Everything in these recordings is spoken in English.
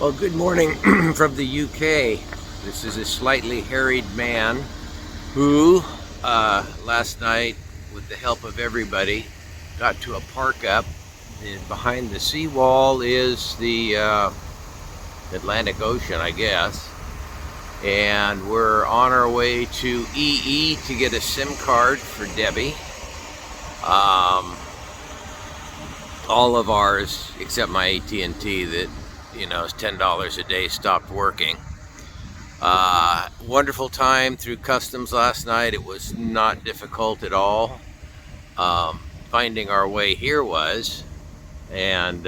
Well, good morning from the UK. This is a slightly harried man who, last night, with the help of everybody, got to a park up. And behind the seawall is the Atlantic Ocean, I guess. And we're on our way to EE to get a SIM card for Debbie. All of ours, except my AT&T that, is $10 a day, stopped working. Wonderful time through customs last night. It was not difficult at all. Finding our way here was, and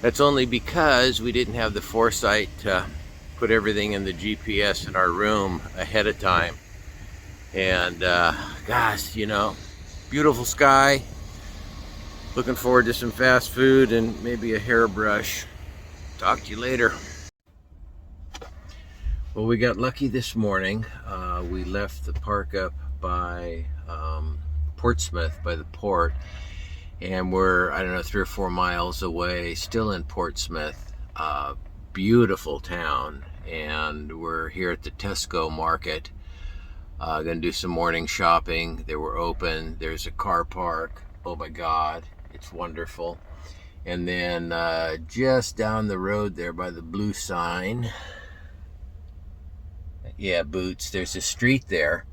that's only because we didn't have the foresight to put everything in the GPS in our room ahead of time. And gosh, beautiful sky. Looking forward to some fast food and maybe a hairbrush. Talk to you later. Well, we got lucky this morning. We left the park up by Portsmouth, by the port, and we're, 3 or 4 miles away, still in Portsmouth. Beautiful town, and we're here at the Tesco market. Gonna do some morning shopping. They were open. There's a car park. Oh my God, it's wonderful. And then just down the road there by the blue sign, yeah, Boots, there's a street there,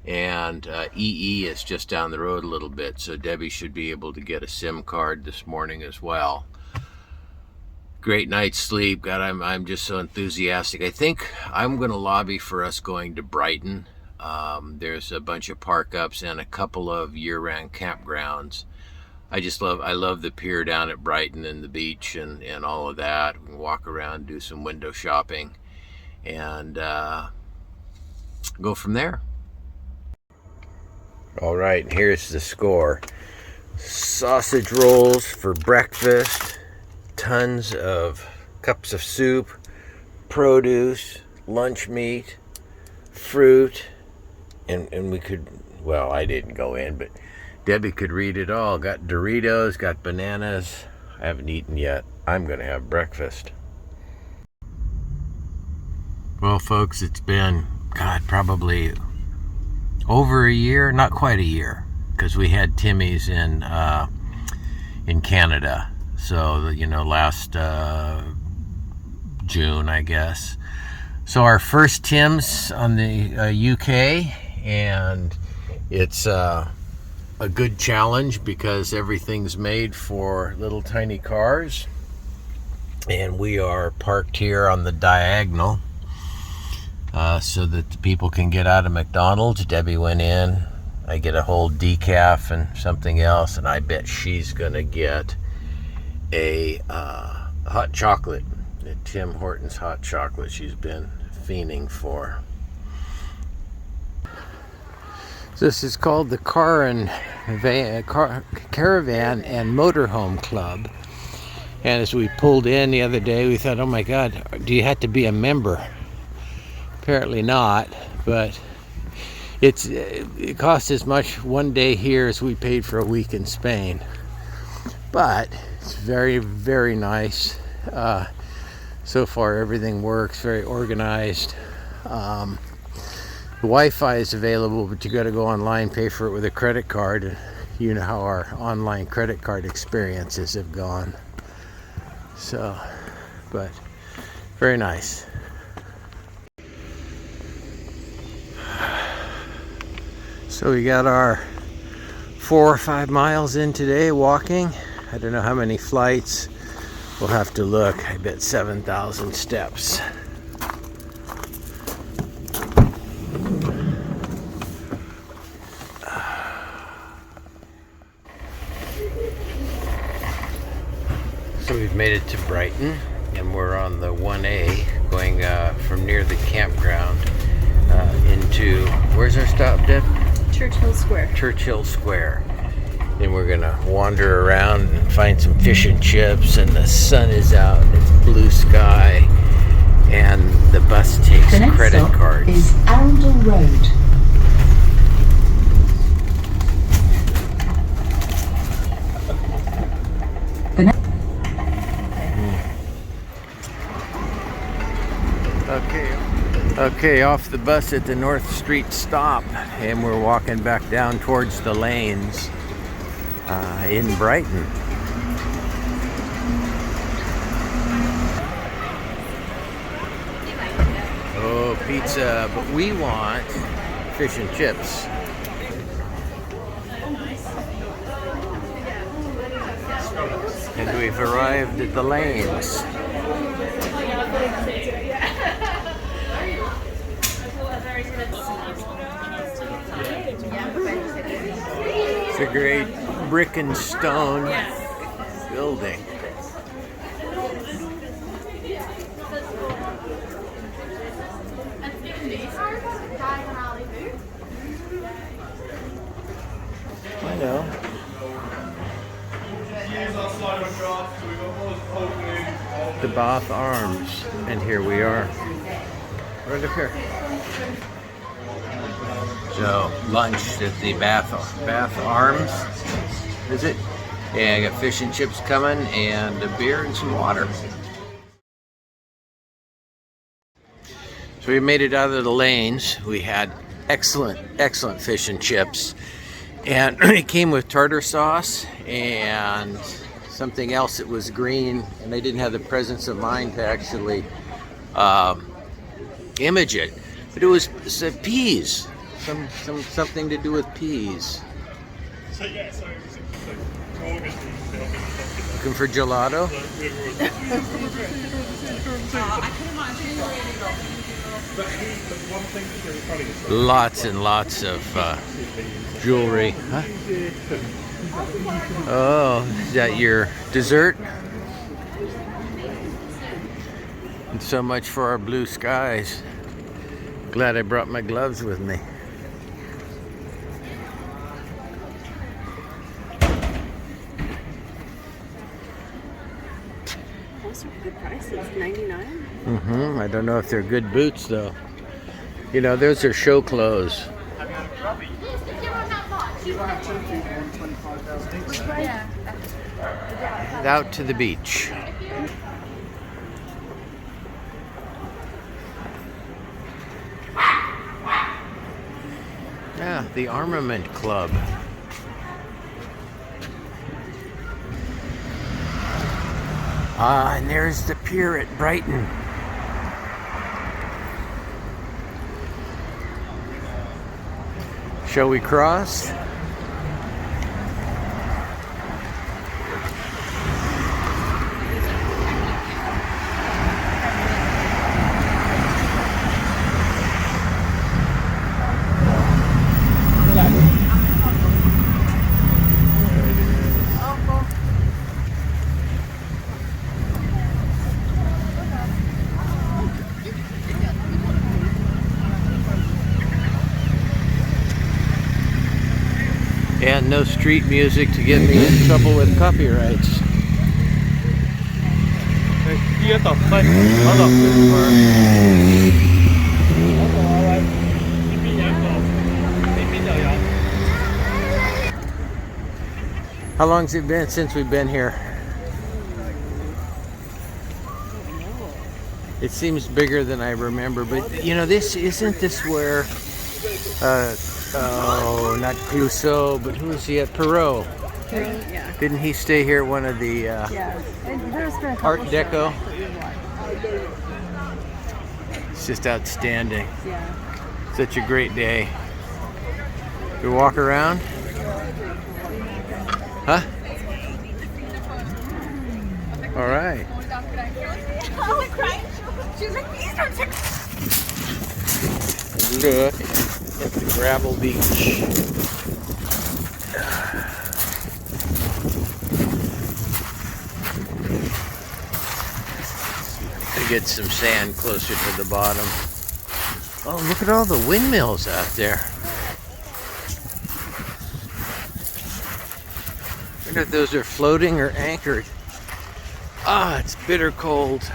and EE is just down the road a little bit, so Debbie should be able to get a SIM card this morning as well. Great night's sleep. God, I'm just so enthusiastic. I think I'm going to lobby for us going to Brighton. There's a bunch of park ups and a couple of year-round campgrounds. I love the pier down at Brighton and the beach and all of that. We can walk around, do some window shopping, and go from there. All right, here's the score. Sausage rolls for breakfast, tons of cups of soup, produce, lunch meat, fruit, and we could, well, I didn't go in, but Debbie could read it all. Got Doritos, got bananas. I haven't eaten yet. I'm going to have breakfast. Well, folks, it's been, probably over a year, not quite a year, because we had Timmy's in Canada. So, last June, I guess. So our first Tim's on the UK, and it's a good challenge because everything's made for little tiny cars, and we are parked here on the diagonal so that the people can get out of McDonald's. Debbie went in. I get a whole decaf and something else, and I bet she's gonna get a hot chocolate, a Tim Hortons hot chocolate she's been fiending for. This is called the Caravan and Motorhome Club. And as we pulled in the other day, we thought, oh my God, do you have to be a member? Apparently not, but it costs as much one day here as we paid for a week in Spain. But it's very, very nice. So far, everything works, very organized. The Wi-Fi is available, but you got to go online, pay for it with a credit card. You know how our online credit card experiences have gone. So, but very nice. So we got our 4 or 5 miles in today walking. I don't know how many flights. We'll have to look. I bet 7,000 steps. So we've made it to Brighton, and we're on the 1A going from near the campground into, where's our stop, Deb? Churchill Square. Churchill Square. Then we're gonna wander around and find some fish and chips, and the sun is out, and it's blue sky, and the bus takes credit cards. The next stop is Arundel Road. Okay, off the bus at the North Street stop, and we're walking back down towards the lanes in Brighton. Oh, pizza, but we want fish and chips. And we've arrived at the lanes. It's a great brick and stone building. I know. The Bath Arms, and here we are, right up here. So lunch at the Bath Arms, is it? Yeah, I got fish and chips coming, and a beer and some water. So we made it out of the lanes. We had excellent fish and chips, and it came with tartar sauce and something else that was green, and they didn't have the presence of mind to actually image it. But it was peas, something to do with peas. So yeah, so Looking for gelato? Lots and lots of jewelry. Huh? Oh, is that your dessert? And so much for our blue skies. Glad I brought my gloves with me. Those are good prices, $99. I don't know if they're good boots though. You know, those are show clothes. Out to the beach. Yeah, the Armament Club. And there's the pier at Brighton. Shall we cross? And no street music to get me in trouble with copyrights. How long's it been since we've been here? It seems bigger than I remember, but you know, isn't this where oh, not Clouseau, but who is he at? Perrault. Yeah. Didn't he stay here one of the Yeah. Art Deco? It's just outstanding. Yeah. Such a great day. We walk around? Huh? All right. Look at the gravel beach. To get some sand closer to the bottom. Oh, look at all the windmills out there. I wonder if those are floating or anchored. Ah, it's bitter cold.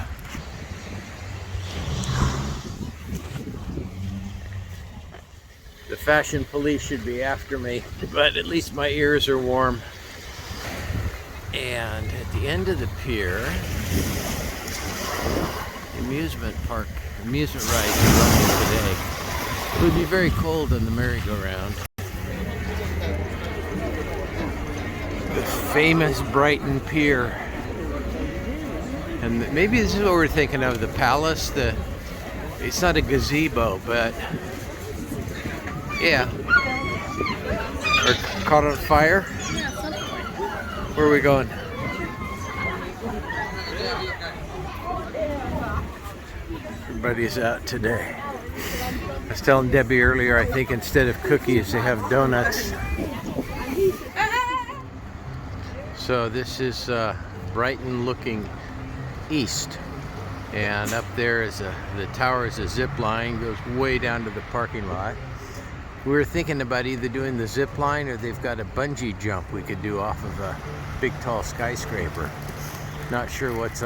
The fashion police should be after me, but at least my ears are warm. And at the end of the pier, the amusement park amusement rides are running today. It would be very cold on the merry-go-round. The famous Brighton Pier. And maybe this is what we're thinking of, the palace. It's not a gazebo, but yeah. Or caught on fire? Where are we going? Everybody's out today. I was telling Debbie earlier, I think instead of cookies, they have donuts. So this is Brighton looking east. And up there is the tower is a zip line, goes way down to the parking lot. We were thinking about either doing the zip line or they've got a bungee jump we could do off of a big tall skyscraper. Not sure what's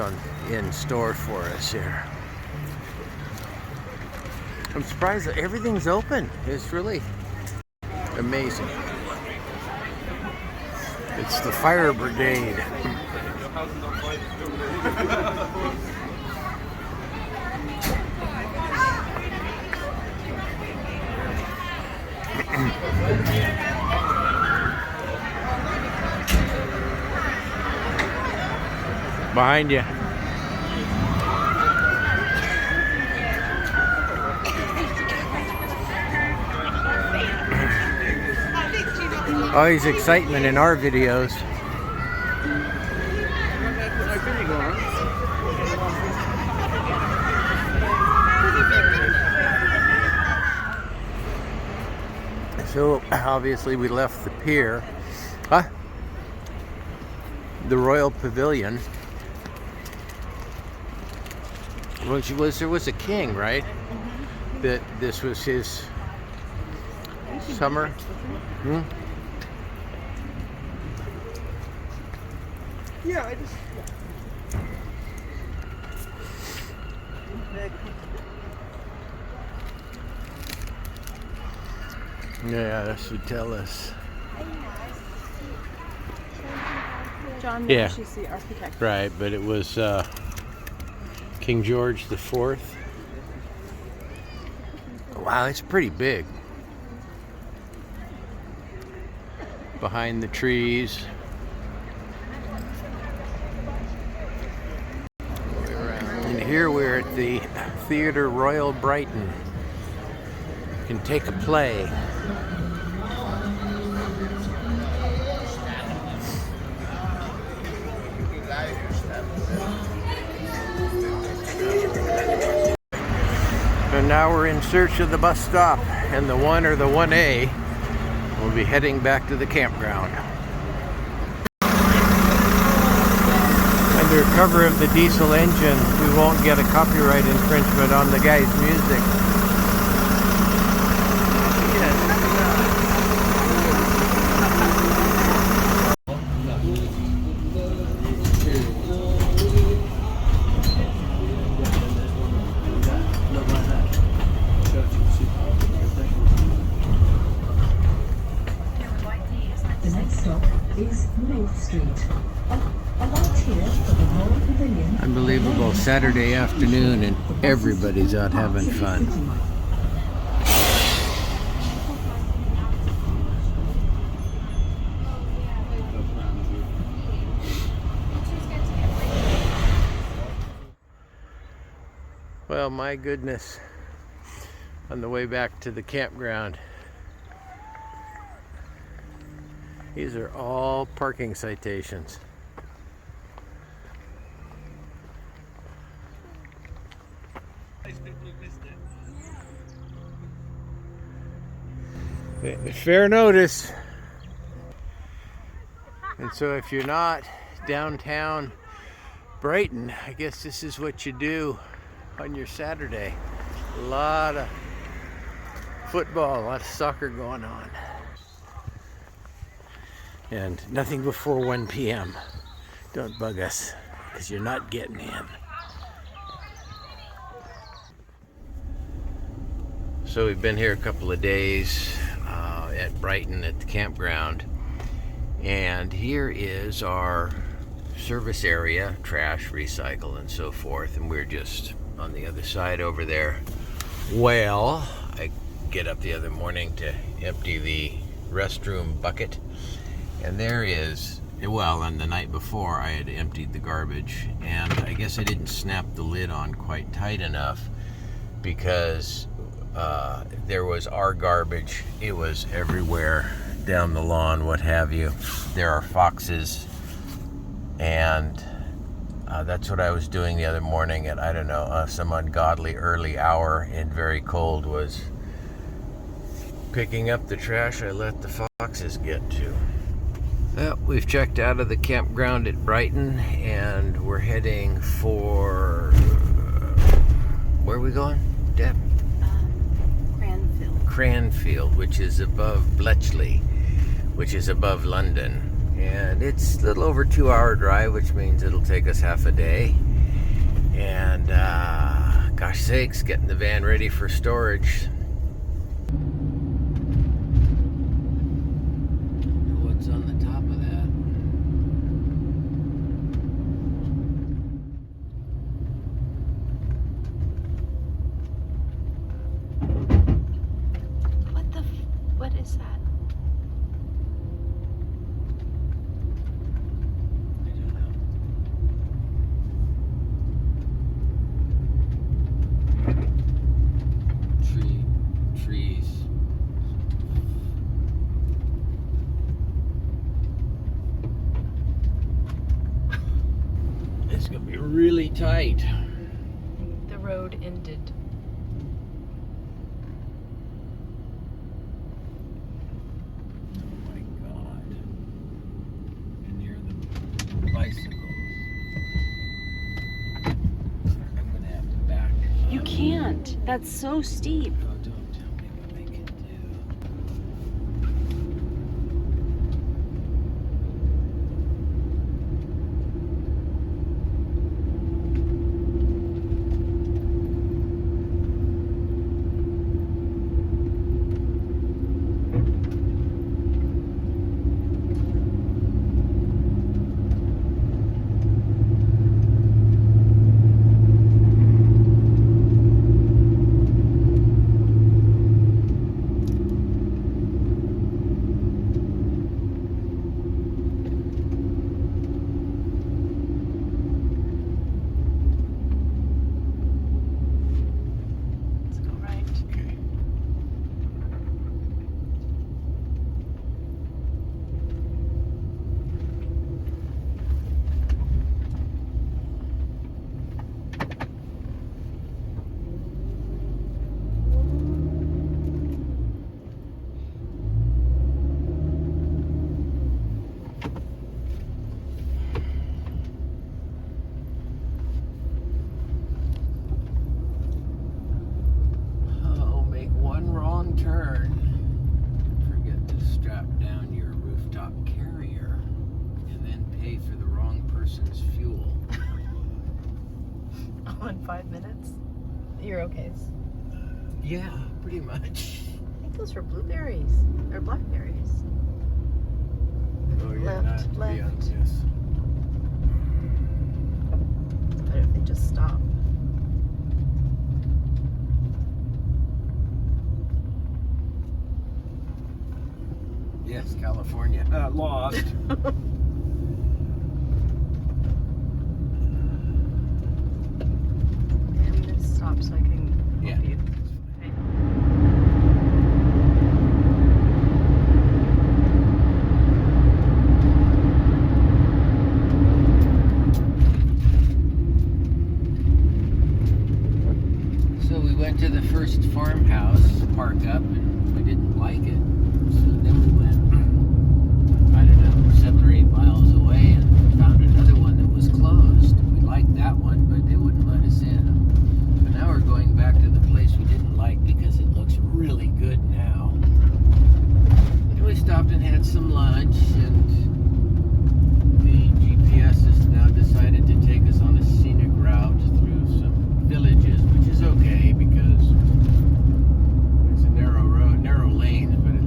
in store for us here. I'm surprised that everything's open. It's really amazing. It's the fire brigade. Behind you. Always excitement in our videos. So obviously we left the pier, the Royal Pavilion. There was a king, right? That this was his summer. Yeah, I just. Yeah, that should tell us. John, Yeah. she's the architect. Right, but it was King George the Fourth. Wow, it's pretty big. Behind the trees. And here we're at the Theatre Royal Brighton. You can take a play. And now we're in search of the bus stop, and the 1 or the 1A will be heading back to the campground. Under cover of the diesel engine, we won't get a copyright infringement on the guy's music. The next stop is North Street. A light here for the Royal Pavilion. Unbelievable Saturday afternoon, and everybody's out having fun. Well, my goodness, on the way back to the campground, these are all parking citations. Fair notice. And so if you're not downtown Brighton, I guess this is what you do on your Saturday. A lot of football, a lot of soccer going on. And nothing before 1 p.m. Don't bug us, because you're not getting in. So we've been here a couple of days at Brighton at the campground. And here is our service area, trash, recycle, and so forth. And we're just on the other side over there. Well, I get up the other morning to empty the restroom bucket, and there is, well, and the night before I had emptied the garbage, and I guess I didn't snap the lid on quite tight enough because there was our garbage. It was everywhere, down the lawn, what have you. There are foxes, and that's what I was doing the other morning at, I don't know, some ungodly early hour and very cold, was picking up the trash I let the foxes get to. Well, we've checked out of the campground at Brighton, and we're heading for, where are we going, Deb? Cranfield, which is above Bletchley, which is above London. And it's a little over 2-hour drive, which means it'll take us half a day. And gosh sakes, getting the van ready for storage. What's on the top of that? What is that? I don't know. Trees. It's gonna be really tight. The road ended. Oh my God. And near the bicycles. I'm gonna have to back. You can't. That's so steep. Oh, don't tell me what I can do. Let's go right. Okay. Oh, make one wrong turn. Forget to strap down your rooftop carrier and then pay for the wrong person's fuel. Oh, in 5 minutes? You're okay. Yeah, pretty much. I think those were blueberries or blackberries. Oh, yeah, Left, not to be on left. this. It's better if they just stop. Yes, California. Lost. I'm gonna stop so I can Yeah. help you. Okay. So we went to the first farmhouse, park up, and we didn't like it. So then we went, I don't know, 7 or 8 miles away and found another one that was closed. We liked that one, but they wouldn't let us in. So now we're going back to the place we didn't like because it looks really good now. And we stopped and had some lunch, and the GPS has now decided to take us on a scenic route through some villages, which is okay because it's a narrow road, narrow lane, but at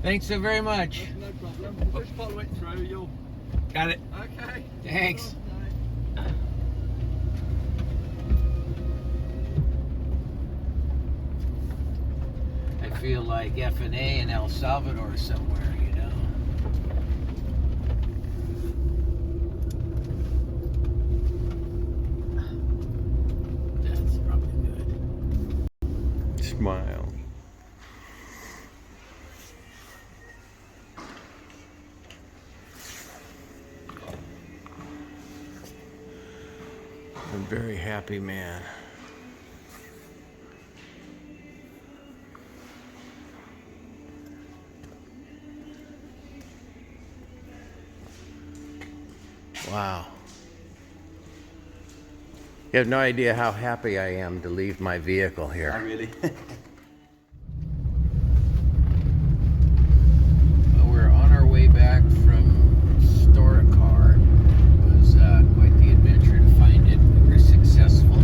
Thanks so very much. No problem. Just follow it through. You'll. Got it. Okay. Thanks. I feel like F&A in El Salvador somewhere, you know. That's probably good. Smile. I'm a very happy man. Wow. You have no idea how happy I am to leave my vehicle here. Oh, really? Well, we're on our way back from store a car. It was quite the adventure to find it. We were successful.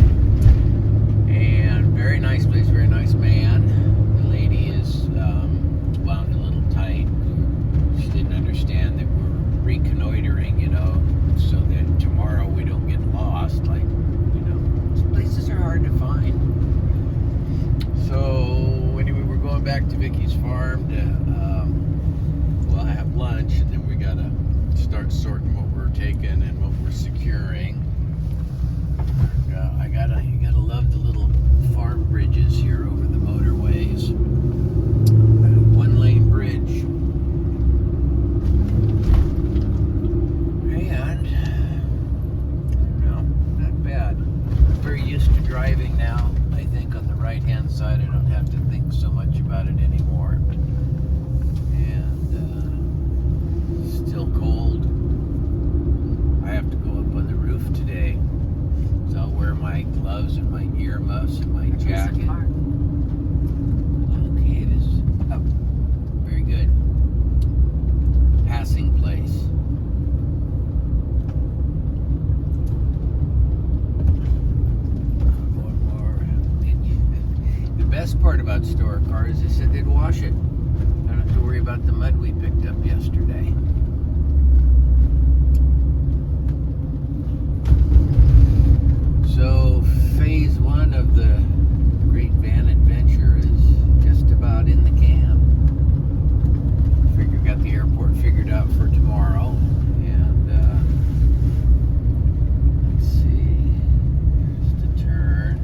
And very nice place, very nice man. The lady is wound a little tight. She didn't understand that we're reconnoitering, you know, so that tomorrow we don't get lost. Like, you know, these places are hard to find. So anyway, we're going back to Vicky's farm to we'll have lunch, and then we gotta start sorting what we're taking and what we're securing. You gotta love the little farm bridges here over the motorways. One lane bridge. And no, not bad. I'm very used to driving now. I think on the right hand side I don't have to think so much about it anymore. And still cold. I have to go up on the roof today. So I'll wear my gloves and my earmuffs and my jacket. Okay, it is up. Very good. Passing place. One more. The best part about store cars, they said they'd wash it. I don't have to worry about the mud we picked up yesterday. So phase one of the Great Van Adventure is just about in the can. Got the airport figured out for tomorrow, and let's see, here's the turn.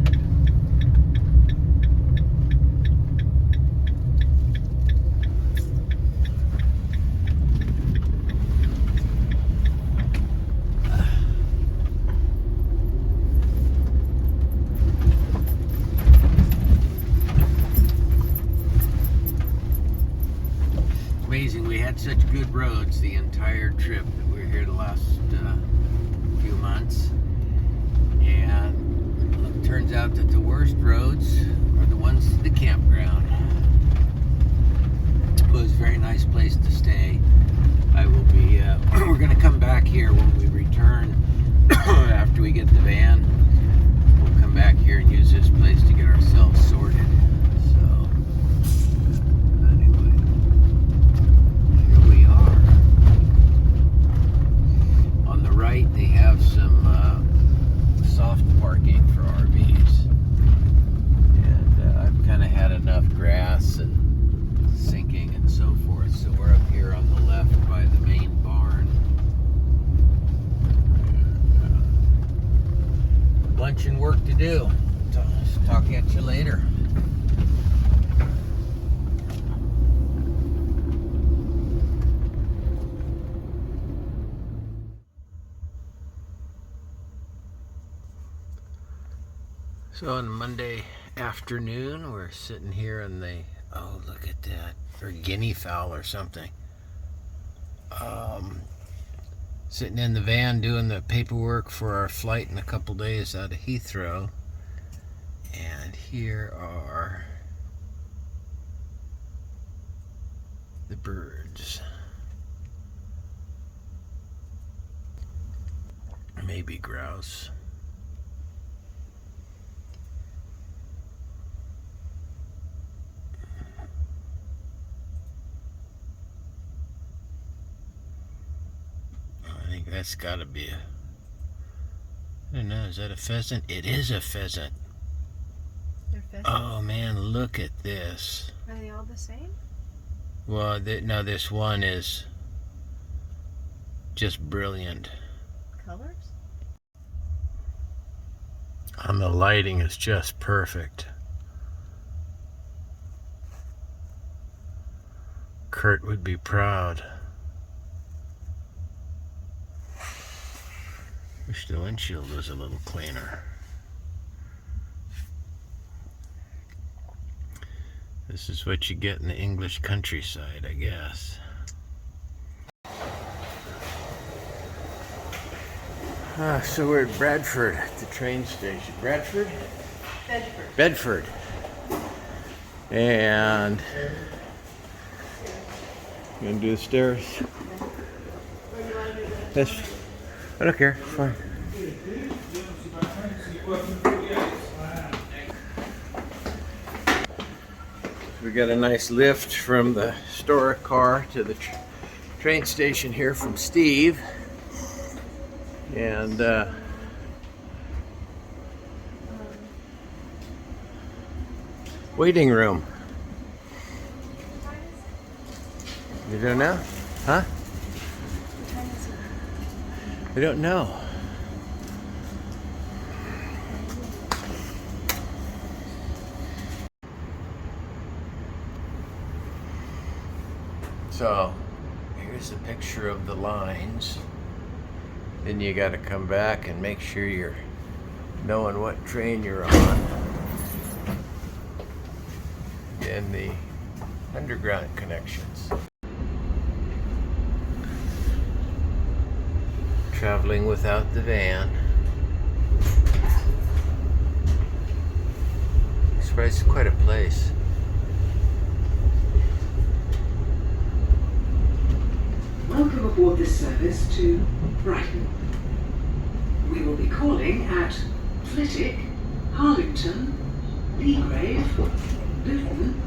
Amazing, we had such good roads the entire trip that we were here the last few months, and it turns out that the worst roads are the ones to the campground. It was a very nice place to stay. I will be we're going to come back here when we return after we get the van. We'll come back here and use this place to get ourselves sorted. They have some soft parking for RVs, and I've kind of had enough grass and sinking and so forth, so we're up here on the left by the main barn. And, lunch and work to do. Talk at you later. So on Monday afternoon, we're sitting here in the, oh, look at that, or guinea fowl or something. Sitting in the van doing the paperwork for our flight in a couple days out of Heathrow. And here are the birds. Maybe grouse. That's gotta be a... I don't know, is that a pheasant? It is a pheasant. They're pheasants. Oh man, look at this. Are they all the same? Well, no, this one is just brilliant. Colors? And the lighting is just perfect. Kurt would be proud. Wish the windshield was a little cleaner. This is what you get in the English countryside, I guess. So we're at Bradford at the train station. Bradford? Bedford. Bedford. And you gonna do the stairs? Where do you want to do this? That's, I don't care, it's fine. We got a nice lift from the store car to the train station here from Steve. And waiting room. You don't know? Huh? I don't know. So, here's a picture of the lines. Then you got to come back and make sure you're knowing what train you're on. And the underground connections. Traveling without the van. It's quite a place. Welcome aboard this service to Brighton. We will be calling at Flitwick, Harlington, Leagrave, Luton,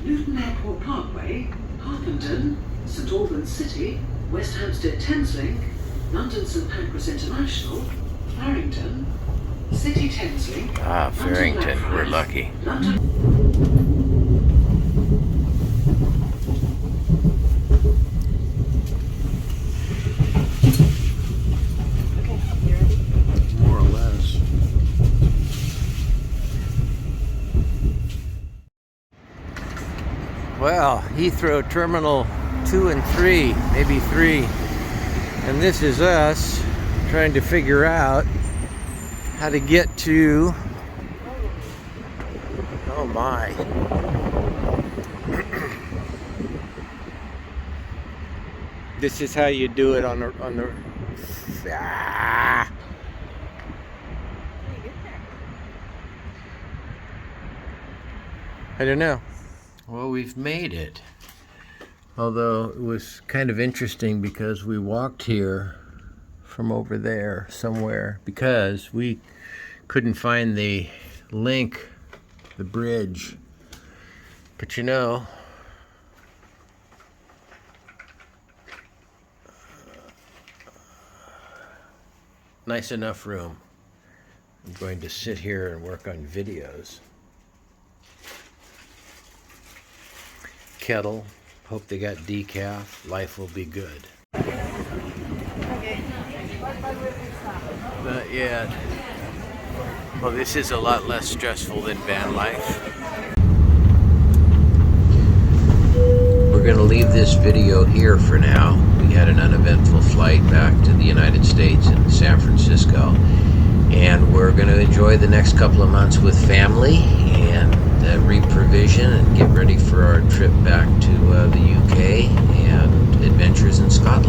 Luton Airport Parkway, Harpenden, St Albans City, West Hampstead Thameslink, London St Pancras International, Farringdon, City Thameslink. Ah, Farringdon, we're lucky. London. Okay, you ready? More or less. Well, Heathrow Terminal 2 and 3, maybe 3. And this is us trying to figure out how to get to... Oh my. This is how you do it on the... Ah! How do you get there? I don't know. Well, we've made it. Although it was kind of interesting because we walked here from over there somewhere because we couldn't find the link, the bridge. But you know, nice enough room. I'm going to sit here and work on videos. Kettle. Hope they got decaf. Life will be good. Not yet. Well, this is a lot less stressful than Vanlife. We're going to leave this video here for now. We had an uneventful flight back to the United States in San Francisco. And we're going to enjoy the next couple of months with family and reprovision and get ready for our trip back to the UK and adventures in Scotland.